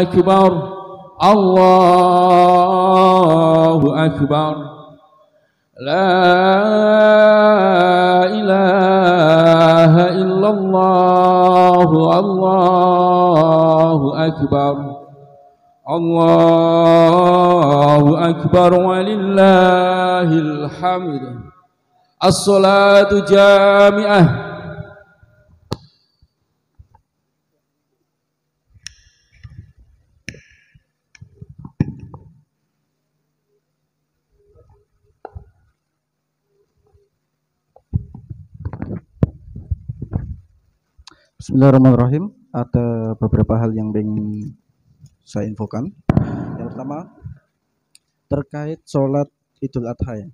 أكبر الله أكبر لا إله إلا الله الله أكبر الله أكبر ولله الحمد. الصلاة جامعة. Bismillahirrahmanirrahim. Ada beberapa hal yang ingin saya infokan. Yang pertama terkait sholat Idul Adha ya.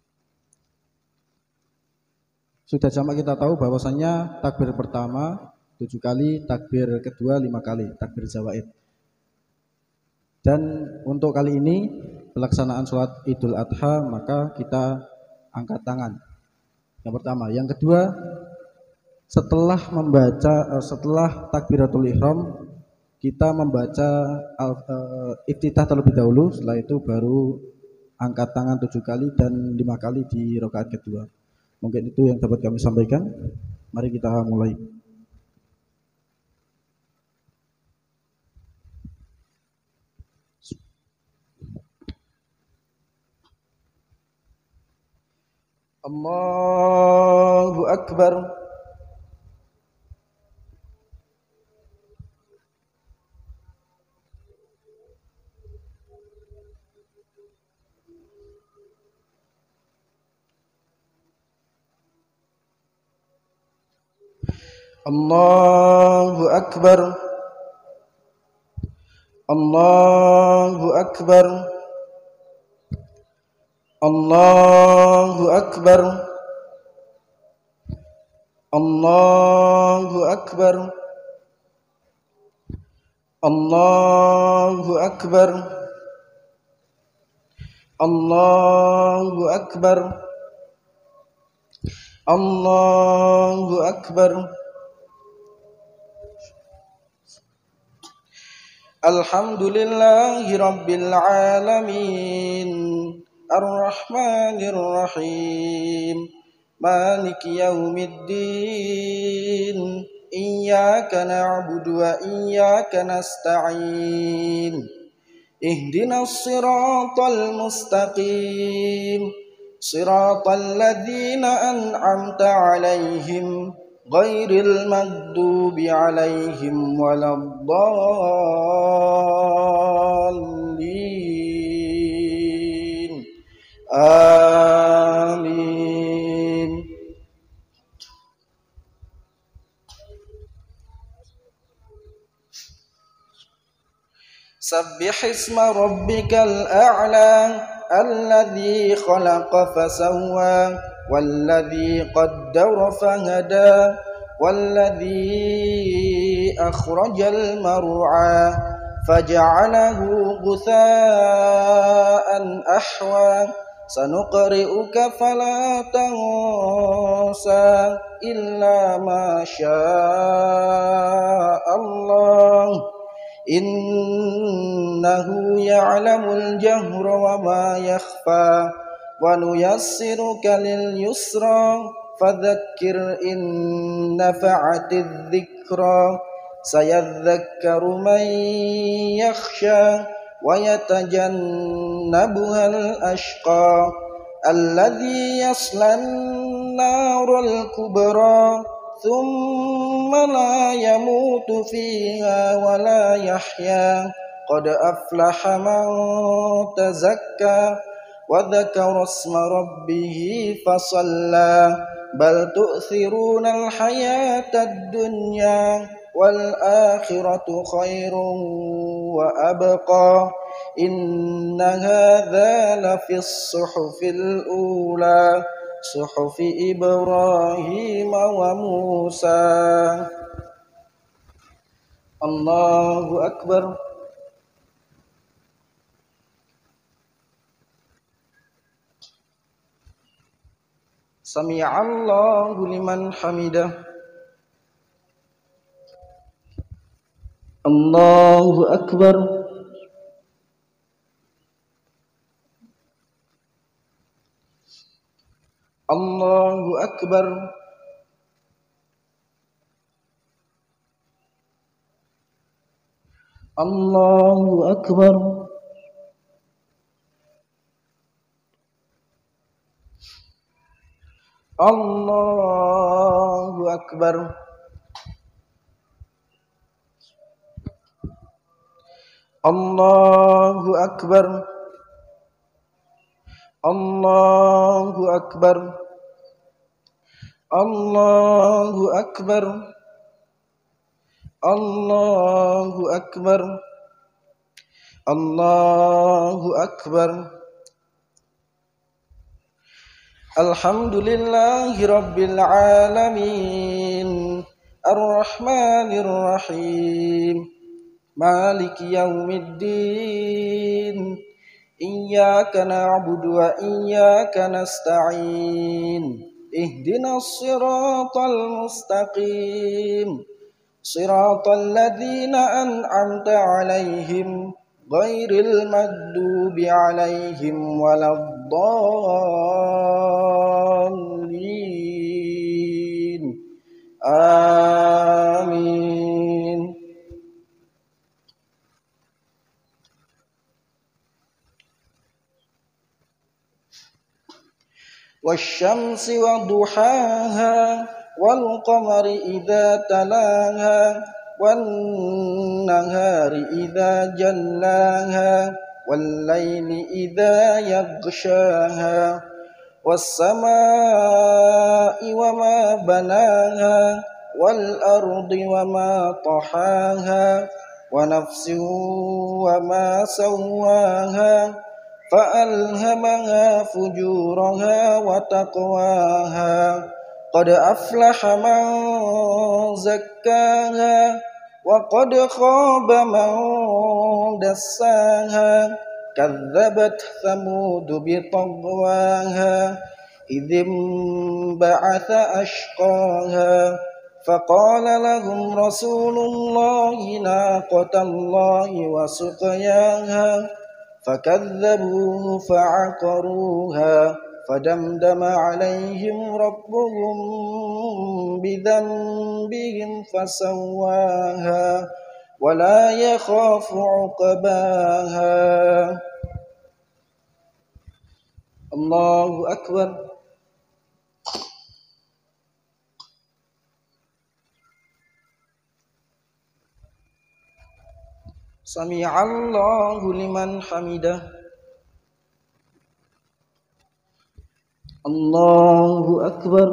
Sudah jamak kita tahu bahwasannya takbir pertama 7 kali, takbir kedua 5 kali, takbir jawaid. Dan untuk kali ini pelaksanaan sholat Idul Adha maka kita angkat tangan. Yang pertama, yang kedua setelah takbiratul ihram kita membaca iftitah terlebih dahulu, setelah itu baru angkat tangan 7 kali dan 5 kali di rakaat kedua. Mungkin itu yang dapat kami sampaikan. Mari kita mulai. Allahu Akbar. Allahu Akbar. Allahu Akbar. Allahu Akbar. Allahu Akbar. Allahu Akbar. Allahu Akbar. Allahu Akbar. Alhamdulillahi Rabbil Alamin Ar-Rahmanir Rahim Maliki Yaumiddin Iyyaka na'budu wa iyyaka nasta'in Ihdinas siratal mustaqim Siratal ladzina an'amta 'alaihim ghairil maghdubi 'alaihim waladdallin. Amin. Sabbih isma rabbikal a'la alladzi khalaqa fasawwa والذي قدر فهدى والذي أخرج المرعى فجعله غثاء أحوى سنقرئك فلا تنسى إلا ما شاء الله إنه يعلم الجهر وما يخفى وَنُيَسِّرُكَ لِلْيُسْرَى فَذَكِّرْ إِن نَّفَعَتِ الذِّكْرَى سَيَذَّكَّرُ مَن يَخْشَى وَيَتَجَنَّبُهَا الْأَشْقَى الَّذِي يَصْلَى النَّارَ الْكُبْرَى ثُمَّ لَا يَمُوتُ فِيهَا وَلَا يَحْيَى قَدْ أَفْلَحَ مَن تَزَكَّى وذكر اسم ربه فصلى بل تؤثرون الحياة الدنيا والآخرة خير وأبقى إن هذا لفي الصحف الأولى صحف إبراهيم وموسى. الله أكبر. Sami'allahu liman hamidah. Allahu Akbar. Allahu Akbar. Allahu Akbar. Allahu Akbar. Allahu Akbar. Allahu Akbar. Allahu Akbar. Allahu Akbar. Allahu Akbar. Alhamdulillahi Rabbil Alamin, Ar-Rahmanir Rahim, Maliki Yawmiddin, Iyyaka na'budu wa iyyaka nasta'in, Ihdinas siratal mustaqim, Siratal ladzina an'amta 'alaihim ghairil maghdubi 'alaihim waladdallin. Amin. Wasyamsi wa duhaha wal qamari idza talaha wan nahari idza jallaha wal laili idza yaghshaha was samaa'i wama banaha wal ardi wama tahaha wa nafsin wama sawwaha فألهمها فجورها وتقواها قد أفلح من زكاها وقد خاب من دساها كذبت ثمود بطغواها إذ انبعث أشقاها فقال لهم رسول الله ناقة الله وسقياها فكذبوه فعقروها فدمدم عليهم ربهم بذنبهم فسواها ولا يخاف عقباها. الله أكبر. Sami'allahu liman hamidah. Allahu Akbar.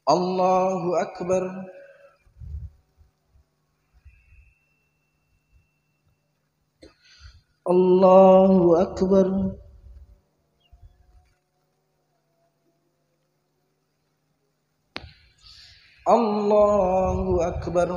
Allahu Akbar. Allahu Akbar. Allahu Akbar.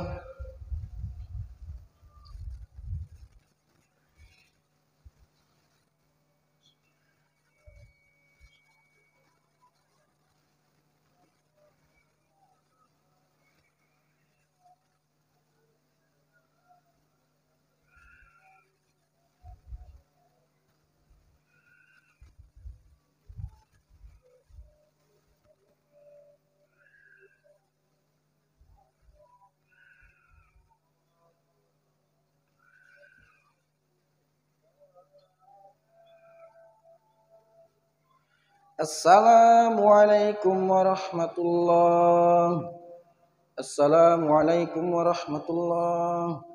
Assalamualaikum warahmatullahi. Assalamualaikum warahmatullahi.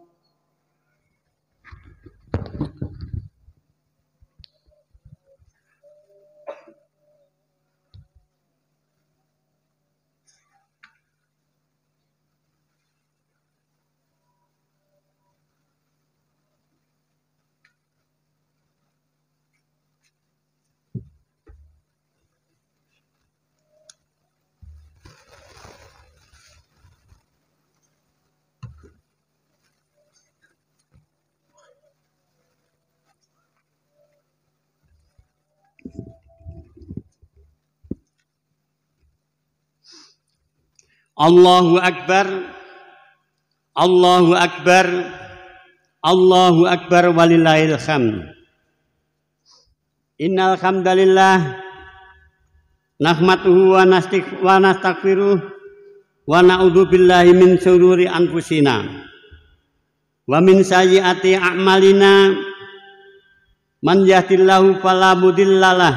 Allahu Akbar, Allahu Akbar, Allahu Akbar walillahil hamd. Innal hamdalillah nahmaduhu wa nastaghfiruh wa na'udzu billahi min syururi anfusina wa min sayyiati a'malina. Man yahdihillahu fala mudhillalah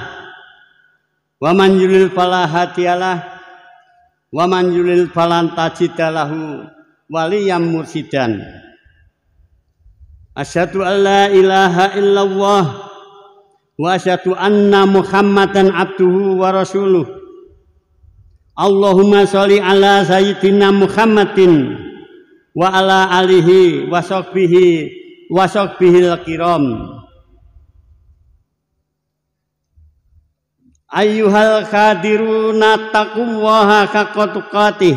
wa man yudlil fala hadiyalah wa man yudlil falan tajida lahu waliyyan mursyidan. Asyhadu an la ilaha illallah wa asyhadu anna Muhammadan abduhu wa rasuluh. Allahumma sholli ala sayyidina Muhammadin wa ala alihi wa sahbihil kiram. Ayyuhal khadiruna taqullaha haqqa tuqatih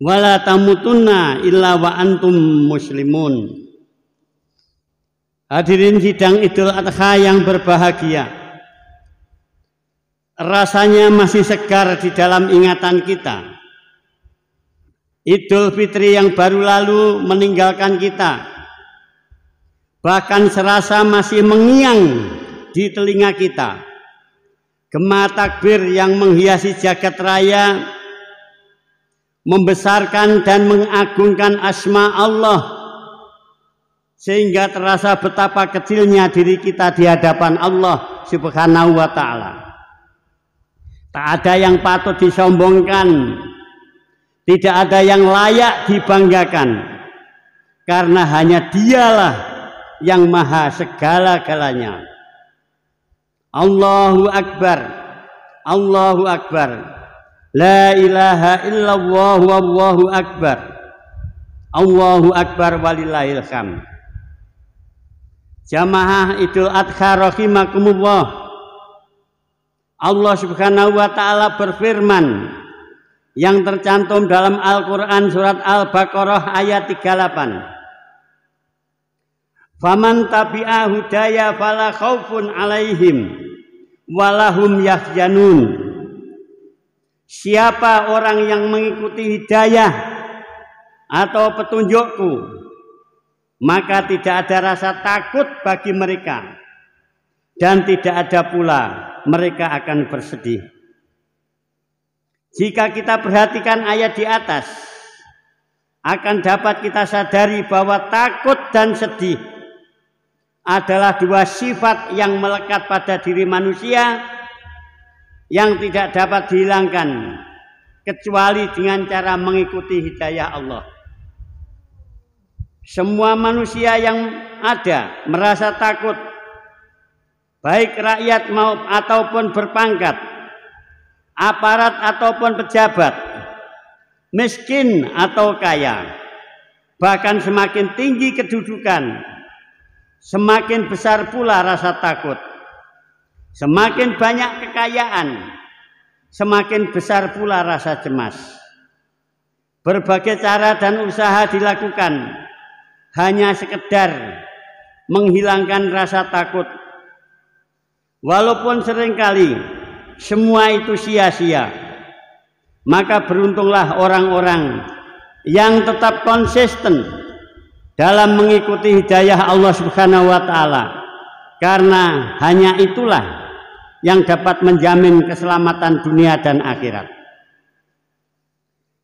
wa la tamutunna illa wa antum muslimun. Hadirin sidang Idul Adha yang berbahagia, rasanya masih segar di dalam ingatan kita. Idul Fitri yang baru lalu meninggalkan kita, bahkan serasa masih mengiang di telinga kita. Gema takbir yang menghiasi jagat raya, membesarkan dan mengagungkan asma Allah, sehingga terasa betapa kecilnya diri kita di hadapan Allah Subhanahu wa ta'ala. Tak ada yang patut disombongkan, tidak ada yang layak dibanggakan, karena hanya Dialah yang maha segala-galanya. Allahu Akbar, Allahu Akbar, la ilaha illallah wallahu akbar, Allahu Akbar walillahil hamd. Jamaah Idul Adha rahimakumullah, Allah Subhanahu wa ta'ala berfirman yang tercantum dalam Al-Quran surat Al-Baqarah ayat 38. Faman tabi'a hudaya fala khaufun alaihim walahum yahzanun. Siapa orang yang mengikuti hidayah atau petunjukku, maka tidak ada rasa takut bagi mereka, dan tidak ada pula mereka akan bersedih. Jika kita perhatikan ayat di atas, akan dapat kita sadari bahwa takut dan sedih adalah dua sifat yang melekat pada diri manusia yang tidak dapat dihilangkan kecuali dengan cara mengikuti hidayah Allah. Semua manusia yang ada merasa takut, baik rakyat ataupun berpangkat, aparat ataupun pejabat, miskin atau kaya, bahkan semakin tinggi kedudukan, semakin besar pula rasa takut. Semakin banyak kekayaan, semakin besar pula rasa cemas. Berbagai cara dan usaha dilakukan hanya sekedar menghilangkan rasa takut. Walaupun seringkali semua itu sia-sia, maka beruntunglah orang-orang yang tetap konsisten dalam mengikuti hidayah Allah Subhanahu wa ta'ala, karena hanya itulah yang dapat menjamin keselamatan dunia dan akhirat.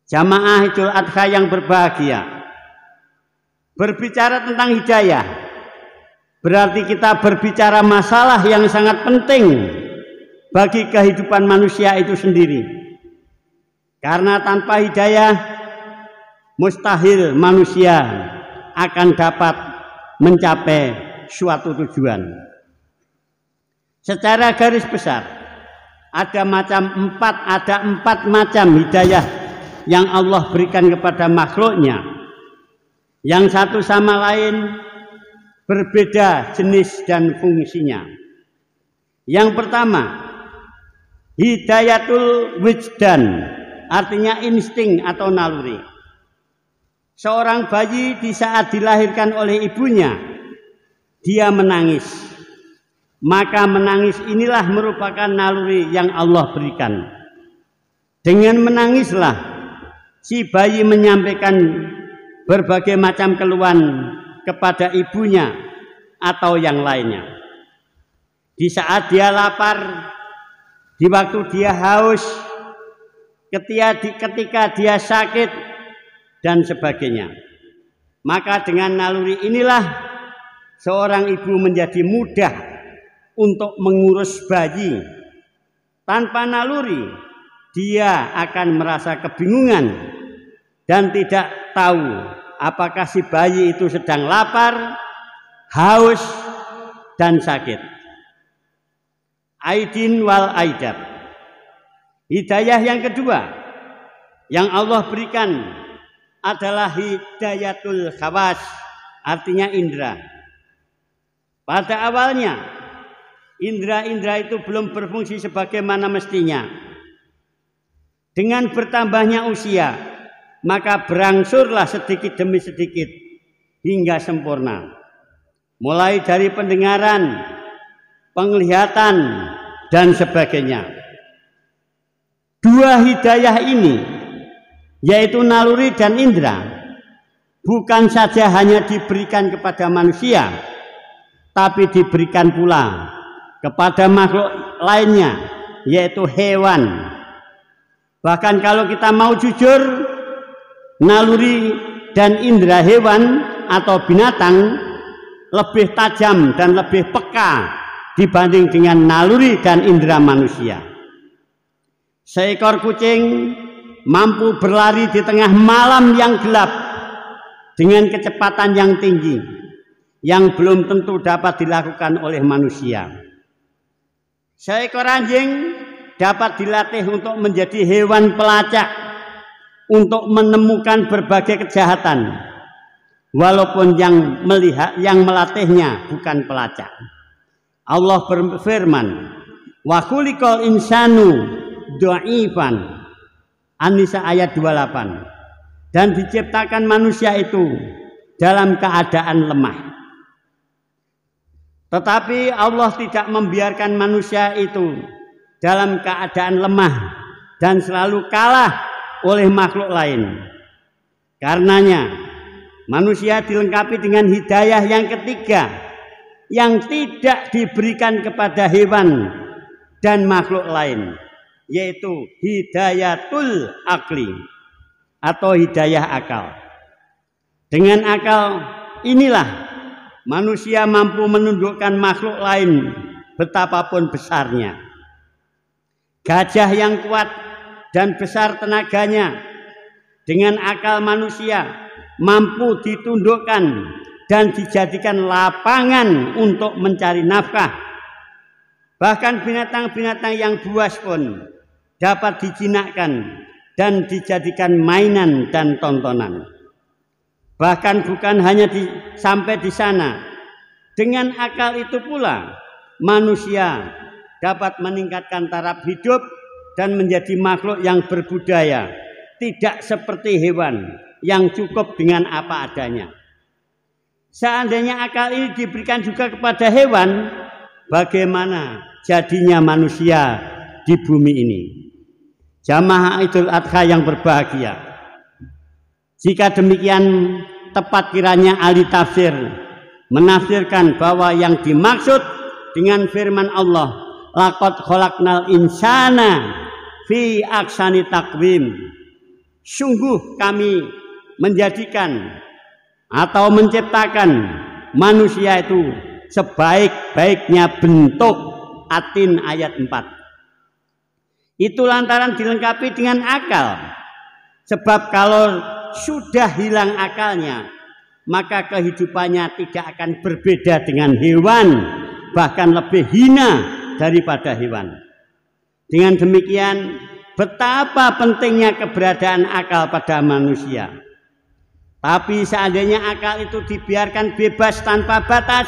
Jamaah Idul Adha yang berbahagia, berbicara tentang hidayah berarti kita berbicara masalah yang sangat penting bagi kehidupan manusia itu sendiri. Karena tanpa hidayah mustahil manusia akan dapat mencapai suatu tujuan. Secara garis besar ada empat macam hidayah yang Allah berikan kepada makhluknya, yang satu sama lain berbeda jenis dan fungsinya. Yang pertama, hidayatul wijdan, artinya insting atau naluri. Seorang bayi di saat dilahirkan oleh ibunya, dia menangis. Maka menangis inilah merupakan naluri yang Allah berikan. Dengan menangislah si bayi menyampaikan berbagai macam keluhan kepada ibunya atau yang lainnya. Di saat dia lapar, di waktu dia haus, ketika dia sakit dan sebagainya. Maka dengan naluri inilah seorang ibu menjadi mudah untuk mengurus bayi. Tanpa naluri, dia akan merasa kebingungan dan tidak tahu apakah si bayi itu sedang lapar, haus, dan sakit. Aidin wal aidab. Hidayah yang kedua yang Allah berikan adalah hidayatul khawas, artinya indera. Pada awalnya indera-indera itu belum berfungsi sebagaimana mestinya. Dengan bertambahnya usia, maka berangsurlah sedikit demi sedikit hingga sempurna. Mulai dari pendengaran, penglihatan, dan sebagainya. Dua hidayah ini, yaitu naluri dan indera, bukan saja hanya diberikan kepada manusia, tapi diberikan pula kepada makhluk lainnya, yaitu hewan. Bahkan kalau kita mau jujur, naluri dan indera hewan atau binatang lebih tajam dan lebih peka dibanding dengan naluri dan indera manusia. Seekor kucing mampu berlari di tengah malam yang gelap dengan kecepatan yang tinggi, yang belum tentu dapat dilakukan oleh manusia. Seekor anjing dapat dilatih untuk menjadi hewan pelacak, untuk menemukan berbagai kejahatan, walaupun yang melatihnya bukan pelacak. Allah berfirman, wa khuliqal insanu dhaifan, An-Nisa ayat 28, dan diciptakan manusia itu dalam keadaan lemah. Tetapi Allah tidak membiarkan manusia itu dalam keadaan lemah dan selalu kalah oleh makhluk lain. Karenanya manusia dilengkapi dengan hidayah yang ketiga yang tidak diberikan kepada hewan dan makhluk lain, yaitu hidayatul akli atau hidayah akal. Dengan akal inilah manusia mampu menundukkan makhluk lain betapapun besarnya. Gajah yang kuat dan besar tenaganya, dengan akal manusia mampu ditundukkan dan dijadikan lapangan untuk mencari nafkah. Bahkan binatang-binatang yang buas pun dapat dijinakkan dan dijadikan mainan dan tontonan. Bahkan bukan hanya sampai di sana, dengan akal itu pula manusia dapat meningkatkan taraf hidup dan menjadi makhluk yang berbudaya, tidak seperti hewan yang cukup dengan apa adanya. Seandainya akal ini diberikan juga kepada hewan, bagaimana jadinya manusia di bumi ini? Jamaah Idul Adha yang berbahagia, jika demikian tepat kiranya ahli tafsir menafsirkan bahwa yang dimaksud dengan firman Allah, laqad khalaqnal insana fi ahsani taqwim, sungguh kami menjadikan atau menciptakan manusia itu sebaik-baiknya bentuk. Atin ayat 4. Itu lantaran dilengkapi dengan akal. Sebab kalau sudah hilang akalnya, maka kehidupannya tidak akan berbeda dengan hewan, bahkan lebih hina daripada hewan. Dengan demikian, betapa pentingnya keberadaan akal pada manusia. Tapi seandainya akal itu dibiarkan bebas tanpa batas,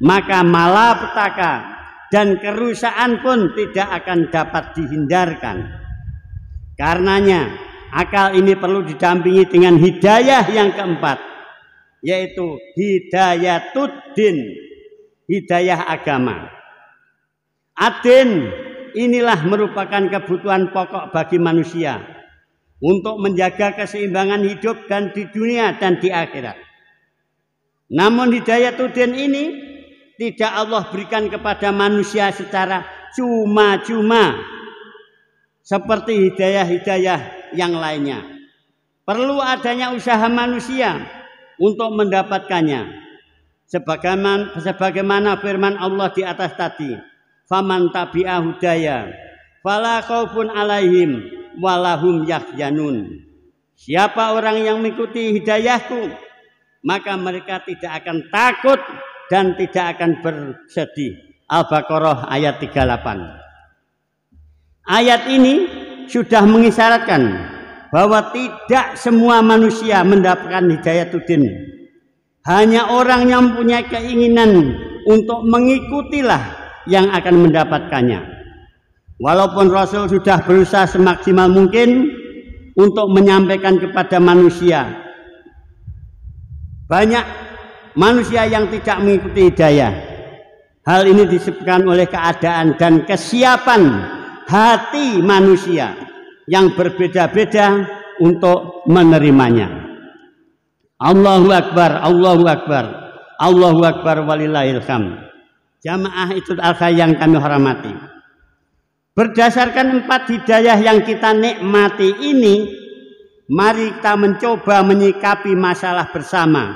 maka malapetaka dan kerusakan pun tidak akan dapat dihindarkan. Karenanya akal ini perlu didampingi dengan hidayah yang keempat, yaitu hidayatuddin, hidayah agama. Adin inilah merupakan kebutuhan pokok bagi manusia, untuk menjaga keseimbangan hidup dan di dunia dan di akhirat. Namun hidayatuddin ini tidak Allah berikan kepada manusia secara cuma-cuma seperti hidayah-hidayah yang lainnya. Perlu adanya usaha manusia untuk mendapatkannya. Sebagaimana firman Allah di atas tadi, faman tabi'a hudaya fala khaufun alaihim walahum yahzanun. Siapa orang yang mengikuti hidayahku, maka mereka tidak akan takut dan tidak akan bersedih. Al-Baqarah ayat 38. Ayat ini sudah mengisyaratkan bahwa tidak semua manusia mendapatkan hidayatuddin. Hanya orang yang punya keinginan untuk mengikutilah yang akan mendapatkannya. Walaupun Rasul sudah berusaha semaksimal mungkin untuk menyampaikan kepada manusia, banyak manusia yang tidak mengikuti hidayah. Hal ini disebabkan oleh keadaan dan kesiapan hati manusia yang berbeda-beda untuk menerimanya. Allahu Akbar, Allahu Akbar, Allahu Akbar walillahil hamd. Jamaah Idul Adha yang kami hormati, berdasarkan 4 hidayah yang kita nikmati ini, mari kita mencoba menyikapi masalah bersama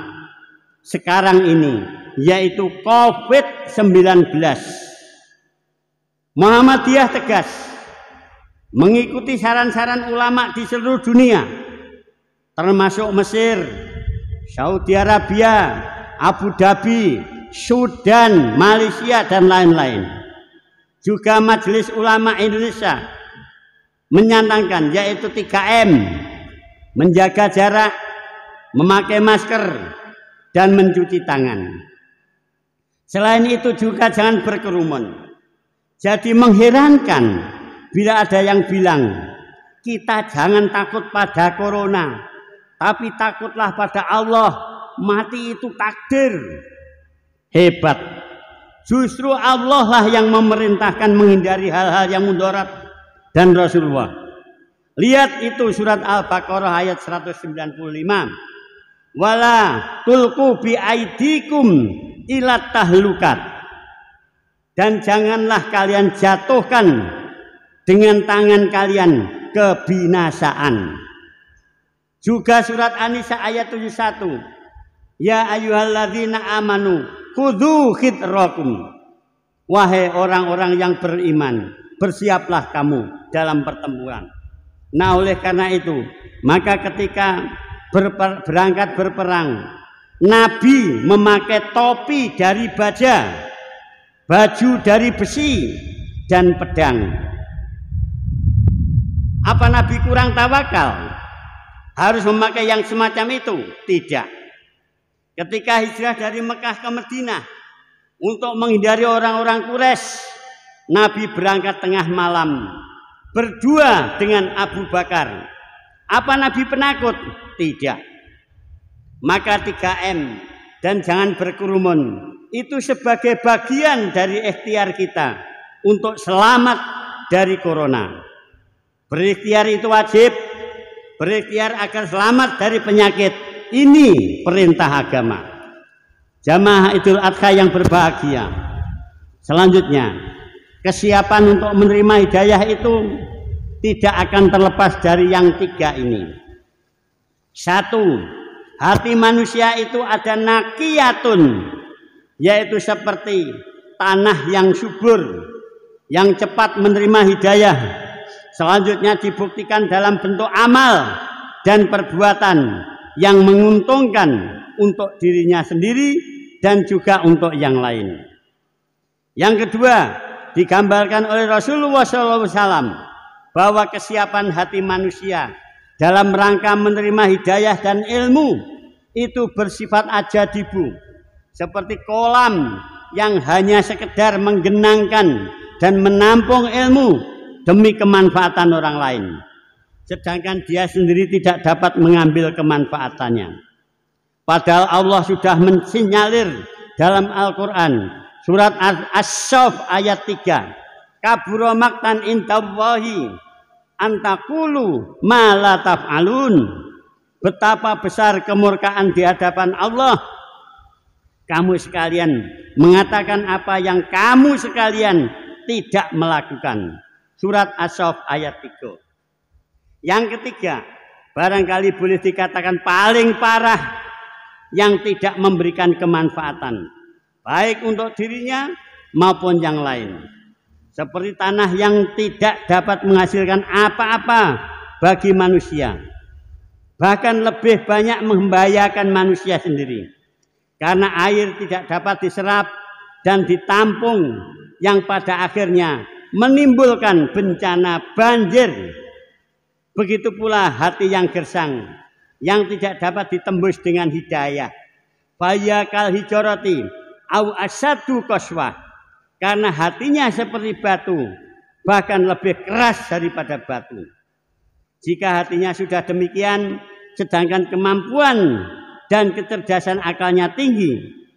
sekarang ini, yaitu COVID-19. Muhammadiyah tegas mengikuti saran-saran ulama di seluruh dunia, termasuk Mesir, Saudi Arabia, Abu Dhabi, Sudan, Malaysia, dan lain-lain. Juga Majelis Ulama Indonesia menyatakan, yaitu 3M, menjaga jarak, memakai masker, dan mencuci tangan. Selain itu juga jangan berkerumun. Jadi mengherankan bila ada yang bilang, kita jangan takut pada corona, tapi takutlah pada Allah, mati itu takdir. Hebat. Justru Allah lah yang memerintahkan menghindari hal-hal yang mudarat dan Rasulullah. Lihat itu surat Al-Baqarah ayat 195. Wala tulqu bi aidikum ila tahlukat. Dan janganlah kalian jatuhkan dengan tangan kalian kebinasaan. Juga surat An-Nisa ayat 71. Ya ayyuhalladzina amanu khudhu khitrakum. Wahai orang-orang yang beriman, bersiaplah kamu dalam pertempuran. Nah, oleh karena itu, maka ketika berangkat berperang, Nabi memakai topi dari baja, baju dari besi, dan pedang. Apa Nabi kurang tawakal? Harus memakai yang semacam itu? Tidak. Ketika hijrah dari Mekah ke Madinah untuk menghindari orang-orang Quraisy, Nabi berangkat tengah malam berdua dengan Abu Bakar. Apa Nabi penakut? Tidak. Maka 3M dan jangan berkerumun itu sebagai bagian dari ikhtiar kita untuk selamat dari corona. Berikhtiar itu wajib, berikhtiar agar selamat dari penyakit. Ini perintah agama. Jamaah Idul Adha yang berbahagia. Selanjutnya, kesiapan untuk menerima hidayah itu tidak akan terlepas dari yang 3 ini. 1. Hati manusia itu ada nakiyatun, yaitu seperti tanah yang subur, yang cepat menerima hidayah. Selanjutnya dibuktikan dalam bentuk amal dan perbuatan yang menguntungkan untuk dirinya sendiri dan juga untuk yang lain. Yang kedua, digambarkan oleh Rasulullah SAW bahwa kesiapan hati manusia dalam rangka menerima hidayah dan ilmu itu bersifat ajadibu, seperti kolam yang hanya sekedar menggenangkan dan menampung ilmu demi kemanfaatan orang lain, sedangkan dia sendiri tidak dapat mengambil kemanfaatannya. Padahal Allah sudah mensinyalir dalam Al-Quran surat As-Saff ayat 3, kabura maqtan indallahi antakulu ma la taf'alun. Betapa besar kemurkaan di hadapan Allah. Kamu sekalian mengatakan apa yang kamu sekalian tidak melakukan. Surat As-Saff ayat 3. Yang ketiga, barangkali boleh dikatakan paling parah, yang tidak memberikan kemanfaatan baik untuk dirinya maupun yang lain. Seperti tanah yang tidak dapat menghasilkan apa-apa bagi manusia. Bahkan lebih banyak membahayakan manusia sendiri. Karena air tidak dapat diserap dan ditampung yang pada akhirnya menimbulkan bencana banjir. Begitu pula hati yang gersang yang tidak dapat ditembus dengan hidayah. Bayakal hijrati au asadu qaswah. Karena hatinya seperti batu, bahkan lebih keras daripada batu. Jika hatinya sudah demikian, sedangkan kemampuan dan kecerdasan akalnya tinggi,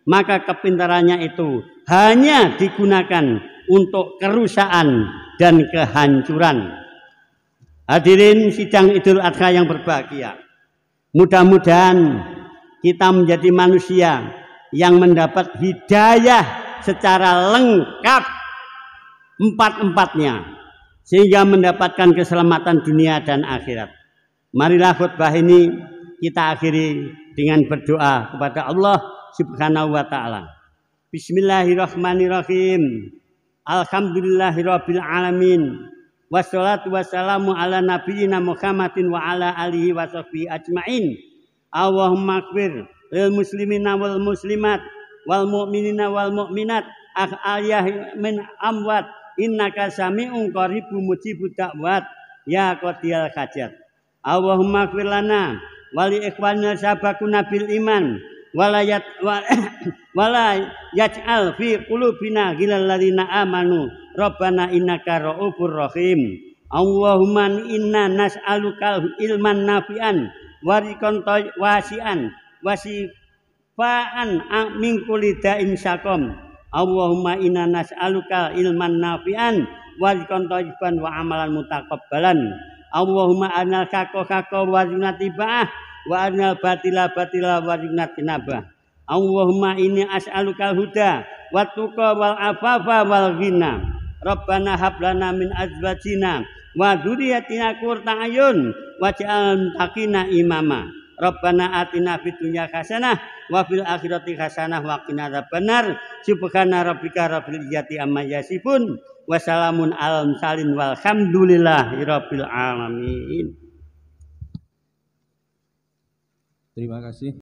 maka kepintarannya itu hanya digunakan untuk kerusakan dan kehancuran. Hadirin sidang Idul Adha yang berbahagia, mudah-mudahan kita menjadi manusia yang mendapat hidayah secara lengkap empat-empatnya, sehingga mendapatkan keselamatan dunia dan akhirat. Marilah khutbah ini kita akhiri dengan berdoa kepada Allah Subhanahu wa ta'ala. Bismillahirrahmanirrahim. Alhamdulillahirabbil alamin. Wassalatu wassalamu ala nabiyyina Muhammadin wa ala alihi wa sahbihi ajmain. Allahumma ighfir lil muslimina wal muslimat wal mu'minina wal mu'minat ahayah min amwat innaka sami'un qaribun mujibud da'wat ya qadiyal hajat. Allahumma ighfir lana wa li ikhwanina sabaquna bil iman wala yaj'al fi qulubina ghillal ladzina amanu rabbana innaka ra'ufur rahim. Allahumma inna nas'aluka ilman nafi'an wa rizqan wasi'an wasifaan min kulli da'in saqam. Allahumma inna nas'aluka ilman nafi'an wa rizqan thayyiban wa amalan mutaqabbalan. Allahumma arnal haqqo wa rizqna tiba'ah wa arnal batila wa rizqna tinabah. Allahumma inni as'aluka huda wa tuqa wal afafa wal ghina. Rabbana hab lana min azwajina wa dzurriyyatina qurrata a'yun waj'alna taqina imama. Rabbana atina fid dunya hasanah wa fil akhirati hasanah wa qina adzabannar. Subhana rabbika rabbil izzati amma yasifun wa salamun alal mursalin walhamdulillahi rabbil alamin. Terima kasih.